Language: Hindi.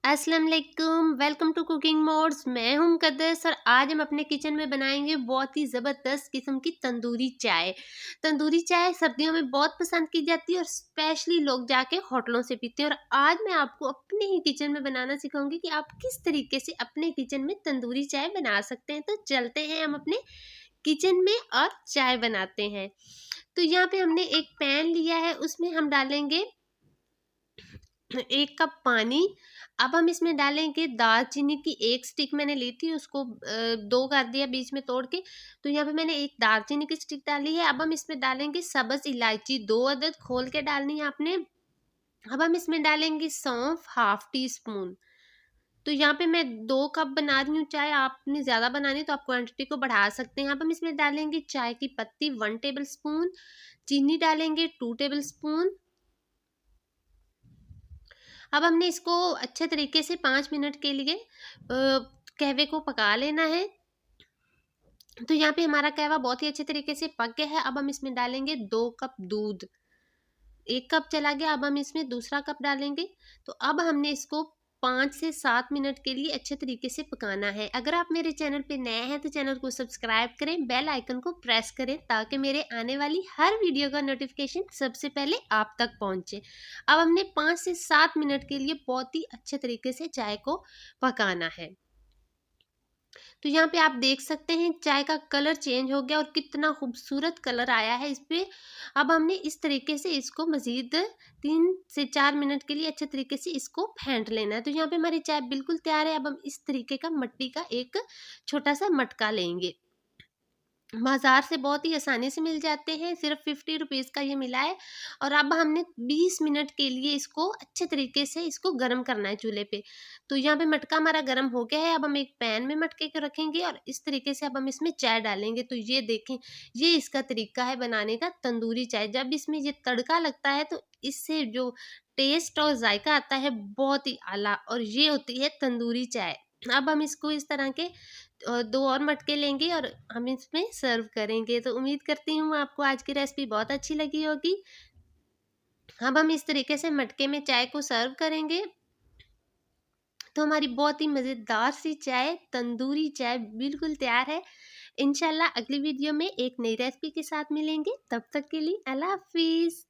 अस्सलाम वालेकुम, वेलकम टू कुकिंग मोड्स। मैं हूं मुकद्दस और आज हम अपने किचन में बनाएंगे बहुत ही ज़बरदस्त किस्म की तंदूरी चाय। तंदूरी चाय सर्दियों में बहुत पसंद की जाती है और स्पेशली लोग जाके होटलों से पीते हैं। और आज मैं आपको अपने ही किचन में बनाना सिखाऊंगी कि आप किस तरीके से अपने किचन में तंदूरी चाय बना सकते हैं। तो चलते हैं हम अपने किचन में और चाय बनाते हैं। तो यहाँ पे हमने एक पैन लिया है, उसमें हम डालेंगे 1 कप पानी। अब हम इसमें डालेंगे दालचीनी की 1 स्टिक मैंने ली थी, उसको 2 कर दिया बीच में तोड़ के। तो यहाँ पे मैंने एक दालचीनी की स्टिक डाली है। अब हम इसमें डालेंगे सब्ज इलायची 2 अदद खोल के डालनी है आपने। अब हम इसमें डालेंगे सौंफ हाफ टी स्पून। तो यहाँ पे मैं 2 कप बना रही हूँ चाय, आपने ज़्यादा बनानी है तो आप क्वांटिटी को बढ़ा सकते हैं। अब हम इसमें डालेंगे चाय की पत्ती 1 टेबल स्पून, चीनी डालेंगे 2 टेबल स्पून। अब हमने इसको अच्छे तरीके से 5 मिनट के लिए कहवे को पका लेना है। तो यहाँ पे हमारा कहवा बहुत ही अच्छे तरीके से पक गया है। अब हम इसमें डालेंगे 2 कप दूध। 1 कप चला गया, अब हम इसमें दूसरा कप डालेंगे। तो अब हमने इसको 5 से 7 मिनट के लिए अच्छे तरीके से पकाना है। अगर आप मेरे चैनल पे नए हैं तो चैनल को सब्सक्राइब करें, बेल आइकन को प्रेस करें ताकि मेरे आने वाली हर वीडियो का नोटिफिकेशन सबसे पहले आप तक पहुंचे। अब हमने 5 से 7 मिनट के लिए बहुत ही अच्छे तरीके से चाय को पकाना है। तो यहाँ पे आप देख सकते हैं चाय का कलर चेंज हो गया और कितना खूबसूरत कलर आया है इस पे। अब हमने इस तरीके से इसको मज़ीद 3 से 4 मिनट के लिए अच्छे तरीके से इसको फेंट लेना है। तो यहाँ पे हमारी चाय बिल्कुल तैयार है। अब हम इस तरीके का मिट्टी का एक छोटा सा मटका लेंगे, बाजार से बहुत ही आसानी से मिल जाते हैं, सिर्फ 50 रुपीज़ का ये मिला है। और अब हमने 20 मिनट के लिए इसको अच्छे तरीके से इसको गर्म करना है चूल्हे पे। तो यहाँ पे मटका हमारा गर्म हो गया है। अब हम एक पैन में मटके को रखेंगे और इस तरीके से अब हम इसमें चाय डालेंगे। तो ये देखें, ये इसका तरीका है बनाने का तंदूरी चाय। जब इसमें ये तड़का लगता है तो इससे जो टेस्ट और जायका आता है बहुत ही आला, और ये होती है तंदूरी चाय। अब हम इसको इस तरह के 2 और मटके लेंगे और हम इसमें सर्व करेंगे। तो उम्मीद करती हूँ आपको आज की रेसिपी बहुत अच्छी लगी होगी। अब हम इस तरीके से मटके में चाय को सर्व करेंगे। तो हमारी बहुत ही मज़ेदार सी चाय, तंदूरी चाय बिल्कुल तैयार है। इंशाल्लाह अगली वीडियो में एक नई रेसिपी के साथ मिलेंगे। तब तक के लिए अल्लाह हाफिज़।